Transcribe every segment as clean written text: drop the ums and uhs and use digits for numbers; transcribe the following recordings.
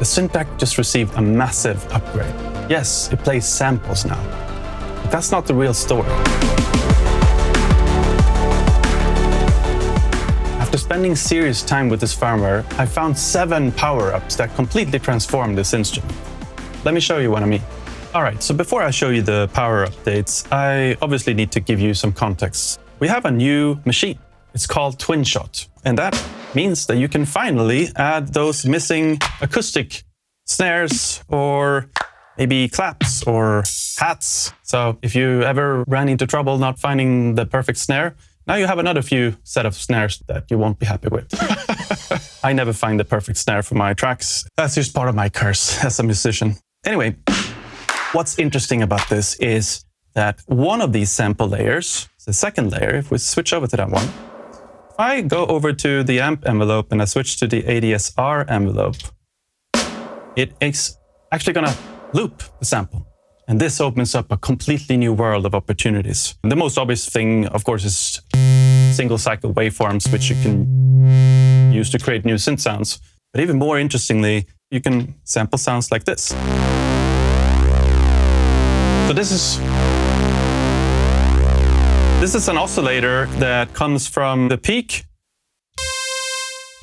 Syntakt just received a massive upgrade. Yes, it plays samples now, but that's not the real story. After spending serious time with this firmware, I found 7 power-ups that completely transformed this instrument. Let me show you what I mean. Alright, so before I show you the power updates, I obviously need to give you some context. We have a new machine. It's called Twin Shot, and that means that you can finally add those missing acoustic snares or maybe claps or hats. So if you ever ran into trouble not finding the perfect snare, now you have another few set of snares that you won't be happy with. I never find the perfect snare for my tracks. That's just part of my curse as a musician. Anyway, what's interesting about this is that one of these sample layers, the second layer, if we switch over to that one, if I go over to the amp envelope and I switch to the ADSR envelope, it is actually going to loop the sample. And this opens up a completely new world of opportunities. And the most obvious thing, of course, is single cycle waveforms, which you can use to create new synth sounds. But even more interestingly, you can sample sounds like this. So this is an oscillator that comes from the peak.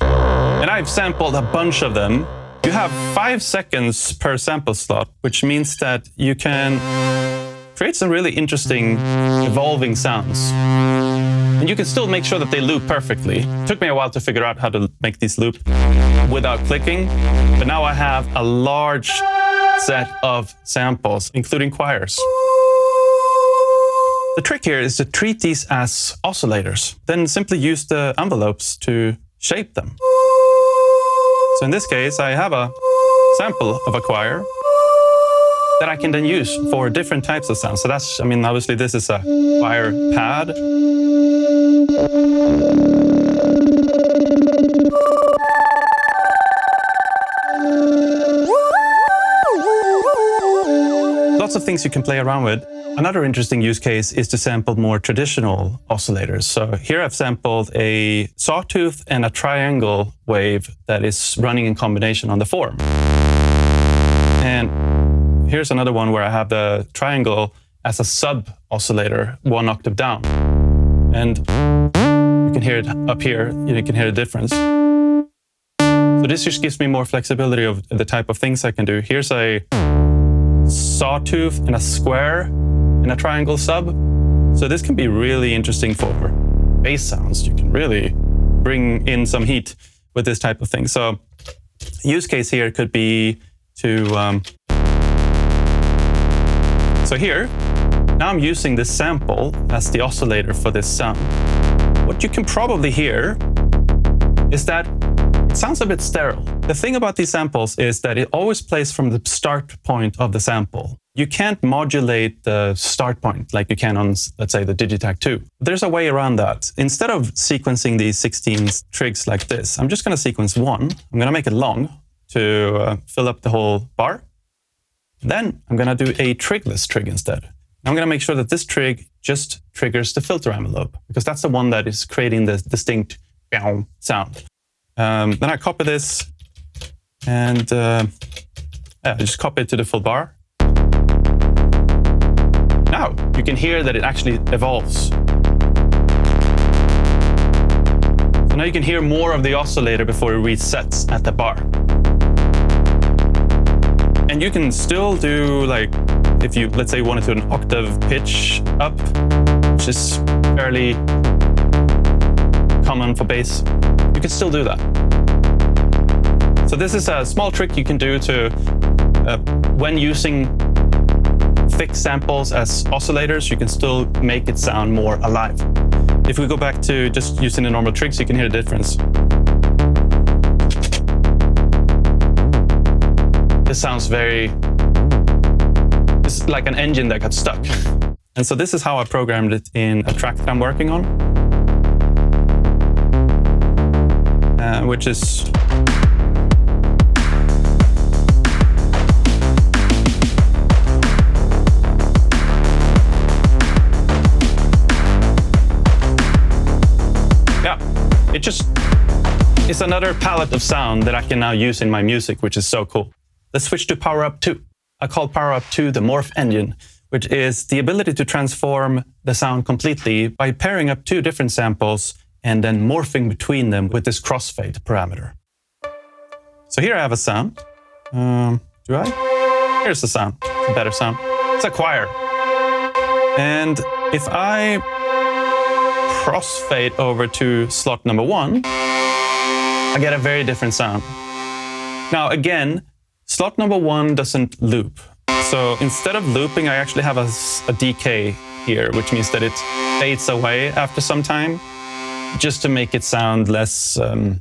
And I've sampled a bunch of them. You have 5 seconds per sample slot, which means that you can create some really interesting evolving sounds. And you can still make sure that they loop perfectly. It took me a while to figure out how to make these loop without clicking, but now I have a large set of samples, including choirs. The trick here is to treat these as oscillators, then simply use the envelopes to shape them. So in this case, I have a sample of a choir that I can then use for different types of sounds. So that's, obviously this is a choir pad. Lots of things you can play around with. Another interesting use case is to sample more traditional oscillators. So here I've sampled a sawtooth and a triangle wave that is running in combination on the form. And here's another one where I have the triangle as a sub-oscillator, 1 octave down. And you can hear it up here, you can hear the difference. So this just gives me more flexibility of the type of things I can do. Here's a sawtooth and a square in a triangle sub. So this can be really interesting for bass sounds. You can really bring in some heat with this type of thing. So use case here could be to, so here, now I'm using this sample as the oscillator for this sound. What you can probably hear is that it sounds a bit sterile. The thing about these samples is that it always plays from the start point of the sample. You can't modulate the start point like you can on, let's say, the Syntakt 2. There's a way around that. Instead of sequencing these 16 trigs like this, I'm just going to sequence 1. I'm going to make it long to fill up the whole bar. Then I'm going to do a trigless trig instead. I'm going to make sure that this trig just triggers the filter envelope, because that's the one that is creating the distinct sound. Then I copy this and I just copy it to the full bar. Now you can hear that it actually evolves. So now you can hear more of the oscillator before it resets at the bar. And you can still do, like, if you, let's say, wanted to do an octave pitch up, which is fairly common for bass, you can still do that. So this is a small trick you can do to, when using thick samples as oscillators, you can still make it sound more alive. If we go back to just using the normal trigs, you can hear the difference. This sounds this is like an engine that got stuck. And so this is how I programmed it in a track that I'm working on, which is it just is another palette of sound that I can now use in my music, which is so cool. Let's switch to Power Up 2. I call Power Up 2 the Morph Engine, which is the ability to transform the sound completely by pairing up two different samples and then morphing between them with this crossfade parameter. So here I have a sound. Do I? Here's the sound. It's a better sound. It's a choir. And if I crossfade over to slot number 1, I get a very different sound. Now again, slot number 1 doesn't loop. So instead of looping, I actually have a decay here, which means that it fades away after some time, just to make it sound less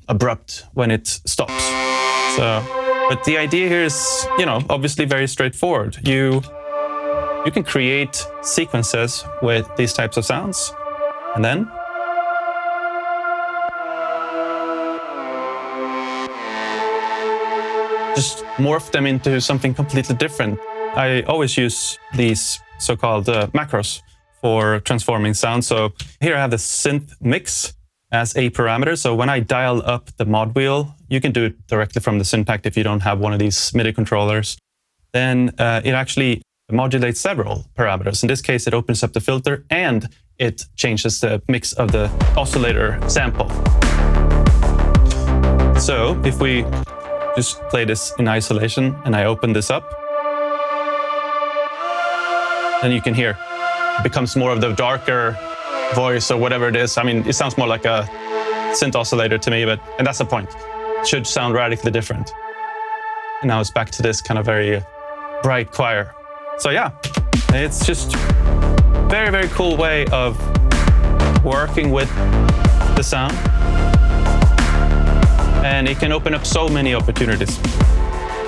abrupt when it stops. But the idea here is, obviously very straightforward. You can create sequences with these types of sounds, and then just morph them into something completely different. I always use these so-called macros for transforming sound. So here I have the synth mix as a parameter. So when I dial up the mod wheel, you can do it directly from the Syntakt if you don't have one of these MIDI controllers. Then it actually modulates several parameters. In this case, it opens up the filter and it changes the mix of the oscillator sample. So if we just play this in isolation and I open this up, then you can hear it becomes more of the darker voice or whatever it is. I mean, it sounds more like a synth oscillator to me, and that's the point. It should sound radically different. And now it's back to this kind of very bright choir. So yeah, it's just very, very cool way of working with the sound. And it can open up so many opportunities.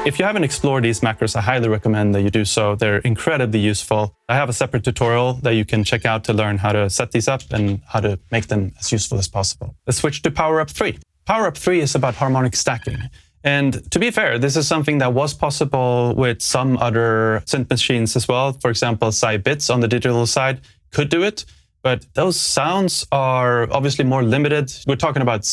If you haven't explored these macros, I highly recommend that you do so. They're incredibly useful. I have a separate tutorial that you can check out to learn how to set these up and how to make them as useful as possible. Let's switch to Power Up 3. Power Up 3 is about harmonic stacking. And to be fair, this is something that was possible with some other synth machines as well. For example, Bits on the digital side could do it, but those sounds are obviously more limited. We're talking about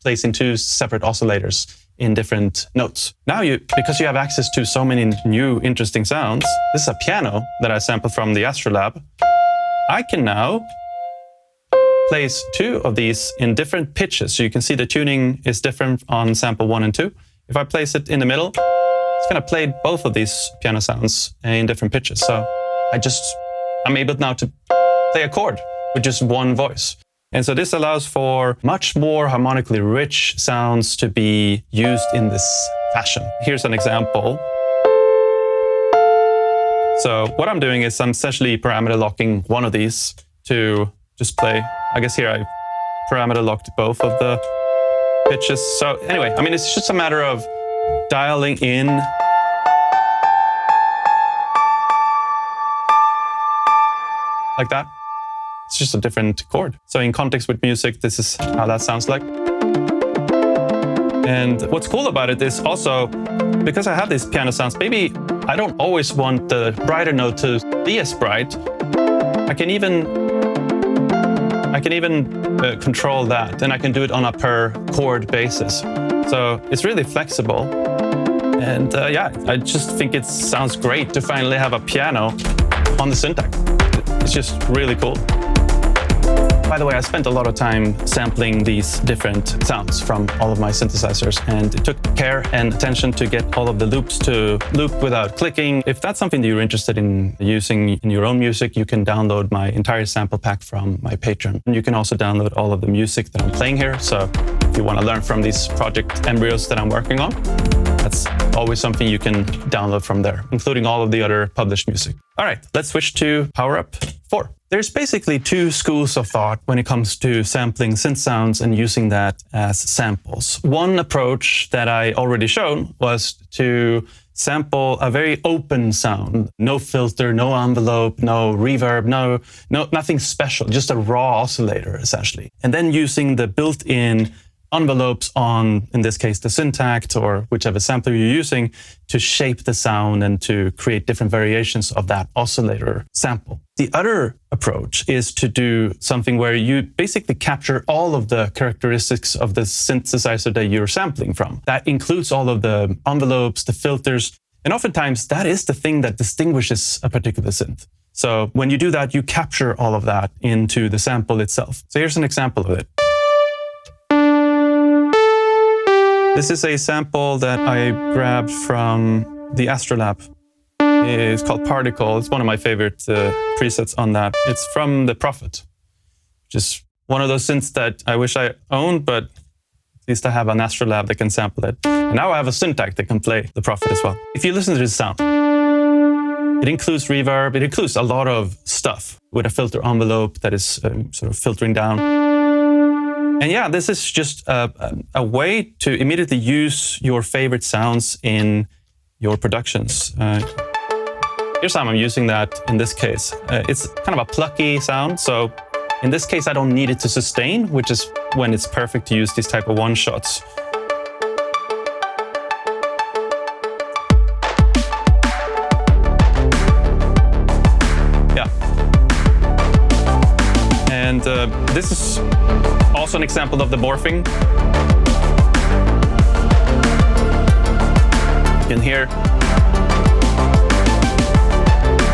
placing two separate oscillators in different notes. Now, because you have access to so many new interesting sounds, this is a piano that I sampled from the Astrolab. I can now place two of these in different pitches. So you can see the tuning is different on sample 1 and 2. If I place it in the middle, it's going to play both of these piano sounds in different pitches. So I'm able now to play a chord with just one voice. And so this allows for much more harmonically rich sounds to be used in this fashion. Here's an example. So what I'm doing is I'm essentially parameter locking one of these to just play. I guess here I parameter locked both of the pitches. So anyway, I mean, it's just a matter of dialing in like that. It's just a different chord. So in context with music, this is how that sounds like. And what's cool about it is also, because I have these piano sounds, maybe I don't always want the brighter note to be as bright. I can even control that, and I can do it on a per chord basis. So it's really flexible. And yeah, I just think it sounds great to finally have a piano on the Syntakt. It's just really cool. By the way, I spent a lot of time sampling these different sounds from all of my synthesizers, and it took care and attention to get all of the loops to loop without clicking. If that's something that you're interested in using in your own music, you can download my entire sample pack from my Patreon. And you can also download all of the music that I'm playing here. So if you want to learn from these project embryos that I'm working on, that's always something you can download from there, including all of the other published music. All right, let's switch to Power Up 4. There's basically two schools of thought when it comes to sampling synth sounds and using that as samples. One approach that I already shown was to sample a very open sound. No filter, no envelope, no reverb, nothing special, just a raw oscillator essentially. And then using the built-in envelopes on, in this case, the Syntakt or whichever sampler you're using to shape the sound and to create different variations of that oscillator sample. The other approach is to do something where you basically capture all of the characteristics of the synthesizer that you're sampling from. That includes all of the envelopes, the filters, and oftentimes that is the thing that distinguishes a particular synth. So when you do that, you capture all of that into the sample itself. So here's an example of it. This is a sample that I grabbed from the Astrolab. It's called Particle. It's one of my favorite presets on that. It's from the Prophet, which is one of those synths that I wish I owned, but at least I have an Astrolab that can sample it. And now I have a Syntakt that can play the Prophet as well. If you listen to this sound, it includes reverb, it includes a lot of stuff with a filter envelope that is sort of filtering down. And yeah, this is just a way to immediately use your favorite sounds in your productions. Here's how I'm using that in this case. It's kind of a plucky sound, so in this case I don't need it to sustain, which is when it's perfect to use these type of one-shots. And this is also an example of the morphing. You can hear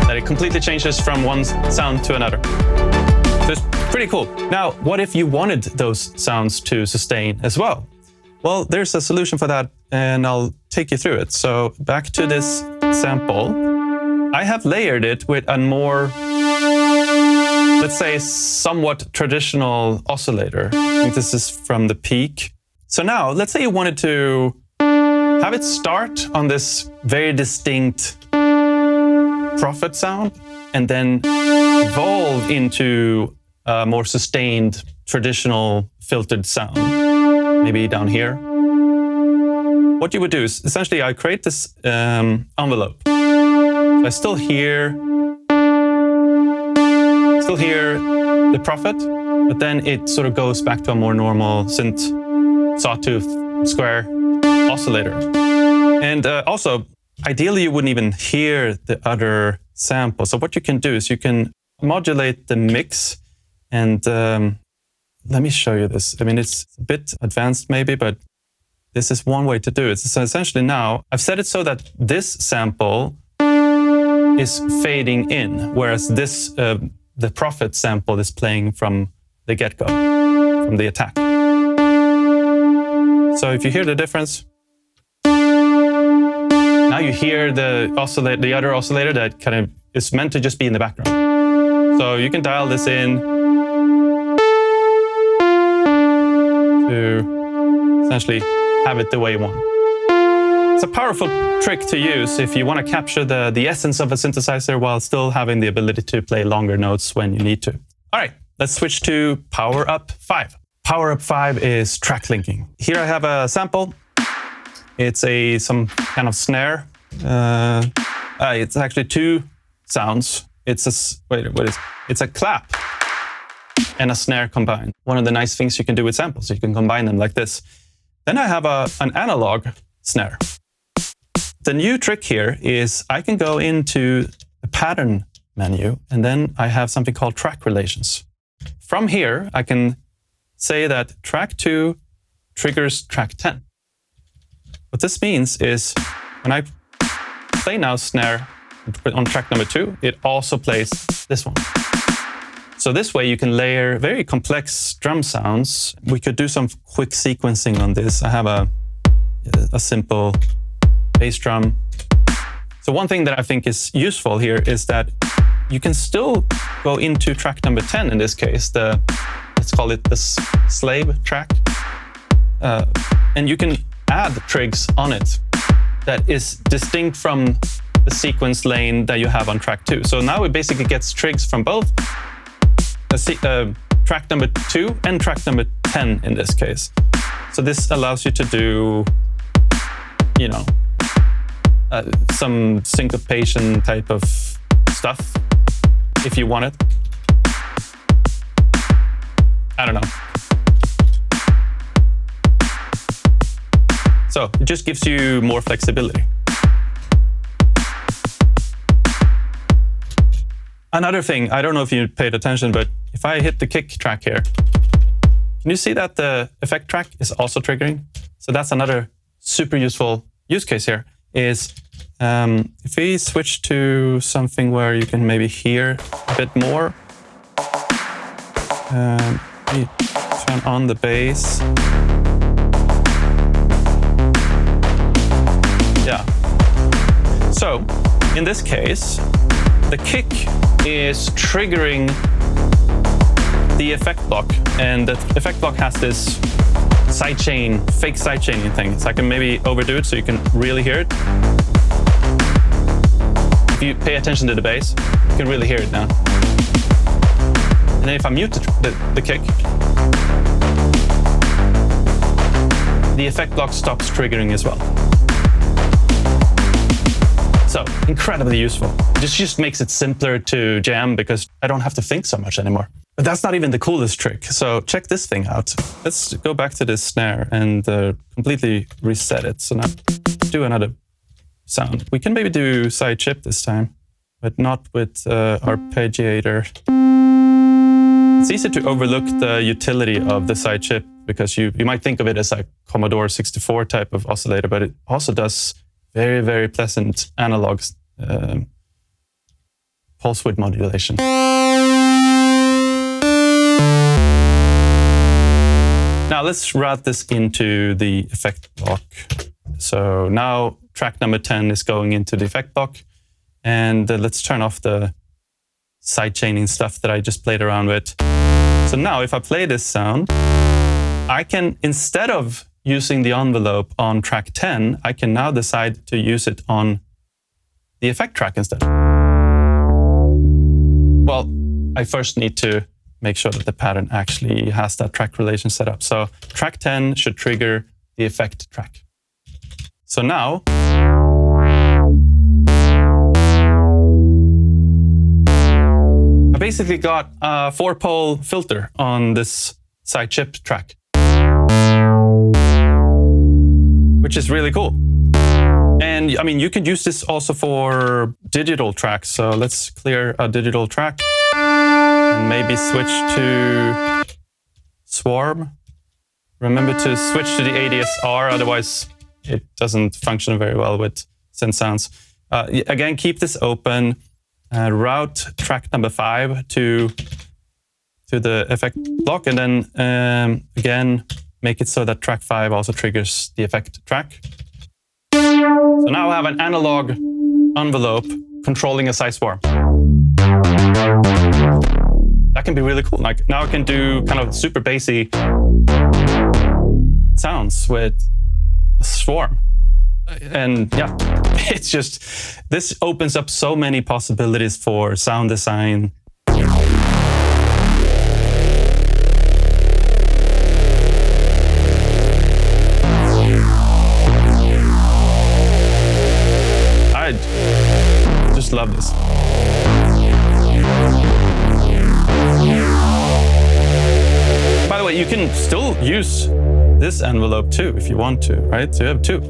that it completely changes from one sound to another. So it's pretty cool. Now, what if you wanted those sounds to sustain as well? Well, there's a solution for that, and I'll take you through it. So back to this sample. I have layered it with a more, let's say, somewhat traditional oscillator. I think this is from the Peak. So now, let's say you wanted to have it start on this very distinct Prophet sound and then evolve into a more sustained, traditional filtered sound, maybe down here. What you would do is, essentially, I create this envelope. So I still hear the Prophet, but then it sort of goes back to a more normal synth sawtooth square oscillator. And also, ideally, you wouldn't even hear the other sample. So what you can do is you can modulate the mix. And let me show you this. I mean, it's a bit advanced maybe, but this is one way to do it. So essentially now, I've set it so that this sample is fading in, whereas this the Prophet sample is playing from the get-go, from the attack. So if you hear the difference, now you hear the other oscillator that kind of is meant to just be in the background. So you can dial this in to essentially have it the way you want. It's a powerful trick to use if you want to capture the essence of a synthesizer while still having the ability to play longer notes when you need to. All right, let's switch to Power Up 5. Power Up 5 is track linking. Here I have a sample. It's some kind of snare. It's actually two sounds. It's a clap and a snare combined. One of the nice things you can do with samples, you can combine them like this. Then I have an analog snare. The new trick here is I can go into the pattern menu, and then I have something called track relations. From here, I can say that track 2 triggers track 10. What this means is when I play now snare on track number 2, it also plays this one. So this way you can layer very complex drum sounds. We could do some quick sequencing on this. I have a simple bass drum. So one thing that I think is useful here is that you can still go into track number 10 in this case, let's call it the slave track. And you can add trigs on it that is distinct from the sequence lane that you have on track 2. So now it basically gets trigs from both track number 2 and track number 10 in this case. So this allows you to do, you know, some syncopation type of stuff if you want it. I don't know. So it just gives you more flexibility. Another thing, I don't know if you paid attention, but if I hit the kick track here, can you see that the effect track is also triggering? So that's another super useful use case here, is if we switch to something where you can maybe hear a bit more, we turn on the bass. Yeah. So in this case, the kick is triggering the effect block, and the effect block has this sidechain, fake sidechaining thing. So I can maybe overdo it so you can really hear it. If you pay attention to the bass, you can really hear it now. And then if I mute the kick, the effect block stops triggering as well. So incredibly useful. This just makes it simpler to jam because I don't have to think so much anymore. But that's not even the coolest trick. So check this thing out. Let's go back to this snare and completely reset it. So now do another sound. We can maybe do side chip this time, but not with arpeggiator. It's easy to overlook the utility of the side chip because you might think of it as a Commodore 64 type of oscillator, but it also does very, very pleasant analog pulse width modulation. Now let's route this into the effect block. So now track number 10 is going into the effect block, and let's turn off the sidechaining stuff that I just played around with. So now if I play this sound, I can, instead of using the envelope on track 10, I can now decide to use it on the effect track instead. Well, I first need to make sure that the pattern actually has that track relation set up. So track 10 should trigger the effect track. So now, I basically got a 4-pole filter on this side chip track, which is really cool. And I mean, you can use this also for digital tracks. So let's clear a digital track and maybe switch to Swarm. Remember to switch to the ADSR, otherwise it doesn't function very well with synth sounds. Again, keep this open. Route track number 5 to the effect block, and then again, make it so that track 5 also triggers the effect track. So now I have an analog envelope controlling a size swarm. That can be really cool. Like now I can do kind of super bassy sounds with a swarm. And yeah, it's just, this opens up so many possibilities for sound design. I just love this. By the way, you can still use this envelope too if you want to, right? So you have 2.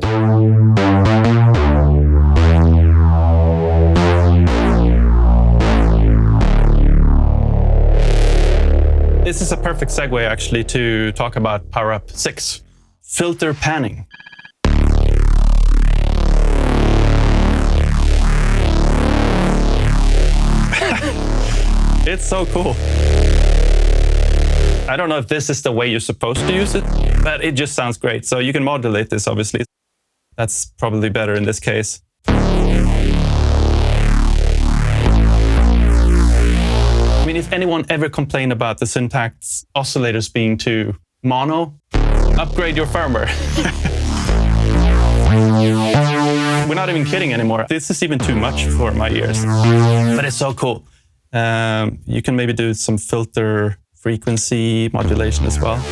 This is a perfect segue actually to talk about Power Up 6, filter panning. It's so cool. I don't know if this is the way you're supposed to use it, but it just sounds great. So you can modulate this, obviously. That's probably better in this case. I mean, if anyone ever complained about the Syntakt oscillators being too mono, upgrade your firmware. We're not even kidding anymore. This is even too much for my ears, but it's so cool. You can maybe do some filter frequency modulation as well.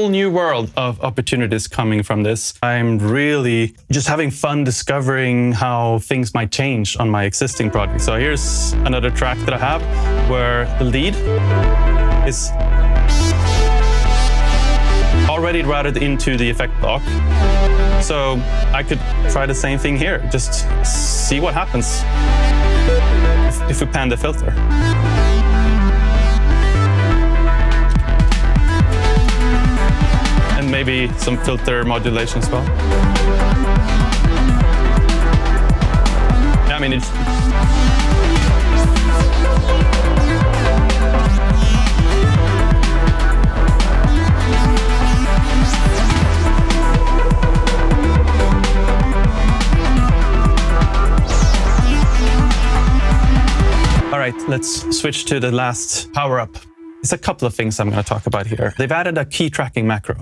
whole new world of opportunities coming from this. I'm really just having fun discovering how things might change on my existing project. So here's another track that I have where the lead is already routed into the effect block. So I could try the same thing here, just see what happens if we pan the filter. And maybe some filter modulation as well. I mean, it's... All right, let's switch to the last power-up. There's a couple of things I'm going to talk about here. They've added a key tracking macro.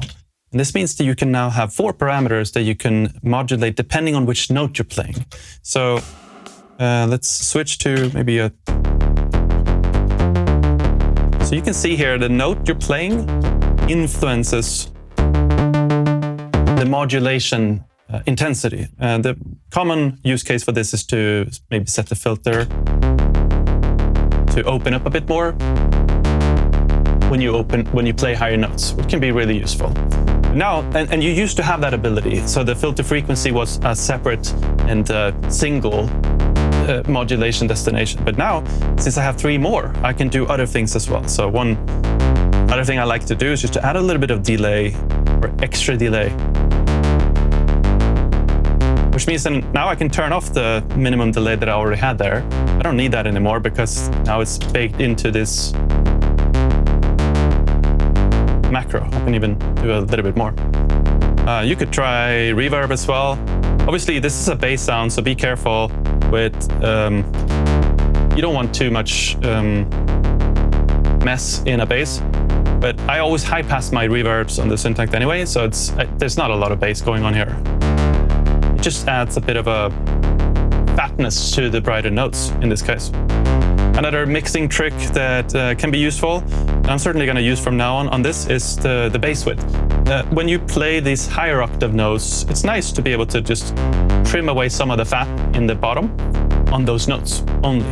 And this means that you can now have 4 parameters that you can modulate depending on which note you're playing. So let's switch to maybe a... So you can see here the note you're playing influences the modulation intensity. The common use case for this is to maybe set the filter to open up a bit more when you play higher notes, which can be really useful. Now, and you used to have that ability, so the filter frequency was a separate and single modulation destination. But now, since I have 3 more, I can do other things as well. So one other thing I like to do is just to add a little bit of delay or extra delay, which means that now I can turn off the minimum delay that I already had there. I don't need that anymore because now it's baked into this macro. I can even do a little bit more. You could try reverb as well. Obviously, this is a bass sound, so be careful with... you don't want too much mess in a bass. But I always high pass my reverbs on the Syntakt anyway, so there's not a lot of bass going on here. It just adds a bit of a fatness to the brighter notes in this case. Another mixing trick that can be useful, and I'm certainly going to use from now on this, is the bass width. When you play these higher octave notes, it's nice to be able to just trim away some of the fat in the bottom on those notes only.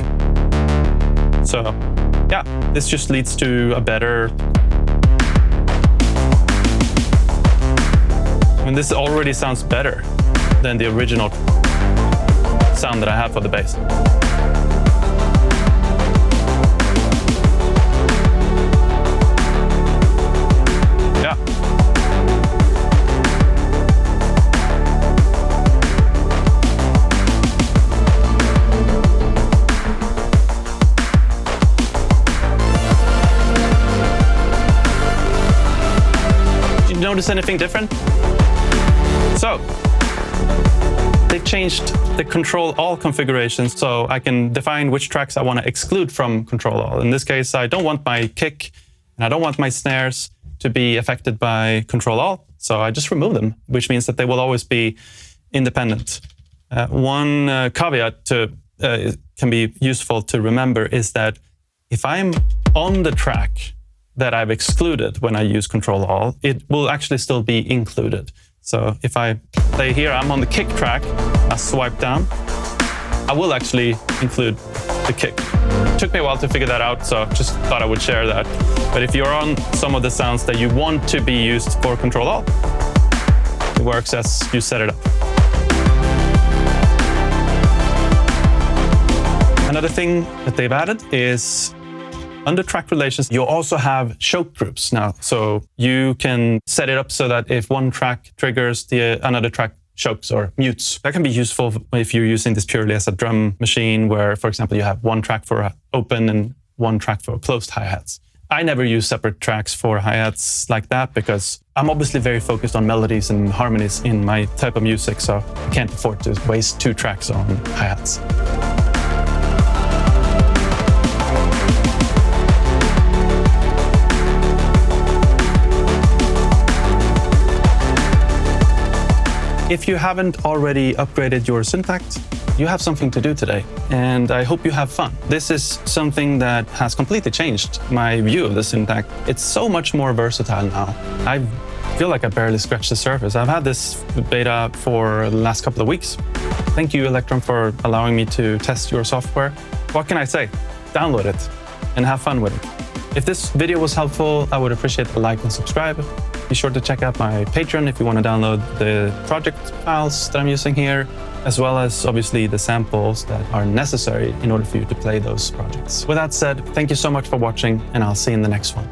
So yeah, this just leads to a better... I mean, this already sounds better than the original sound that I have for the bass. Yeah. Did you notice anything different? So, they've changed the Ctrl+All configuration, so I can define which tracks I want to exclude from Ctrl+All. In this case, I don't want my kick and I don't want my snares to be affected by Ctrl+All, so I just remove them, which means that they will always be independent. One caveat can be useful to remember is that if I'm on the track that I've excluded when I use Ctrl+All, it will actually still be included. So if I play here, I'm on the kick track, I swipe down, I will actually include the kick. It took me a while to figure that out, so just thought I would share that. But if you're on some of the sounds that you want to be used for Ctrl+All, it works as you set it up. Another thing that they've added is under track relations, you also have choke groups now. So you can set it up so that if one track triggers, another track chokes or mutes. That can be useful if you're using this purely as a drum machine where, for example, you have one track for open and one track for closed hi-hats. I never use separate tracks for hi-hats like that because I'm obviously very focused on melodies and harmonies in my type of music, so I can't afford to waste 2 tracks on hi-hats. If you haven't already upgraded your Syntakt, you have something to do today, and I hope you have fun. This is something that has completely changed my view of the Syntakt. It's so much more versatile now. I've I feel like I barely scratched the surface. I've had this beta for the last couple of weeks. Thank you, Elektron, for allowing me to test your software. What can I say? Download it and have fun with it. If this video was helpful, I would appreciate a like and subscribe. Be sure to check out my Patreon if you want to download the project files that I'm using here, as well as obviously the samples that are necessary in order for you to play those projects. With that said, thank you so much for watching, and I'll see you in the next one.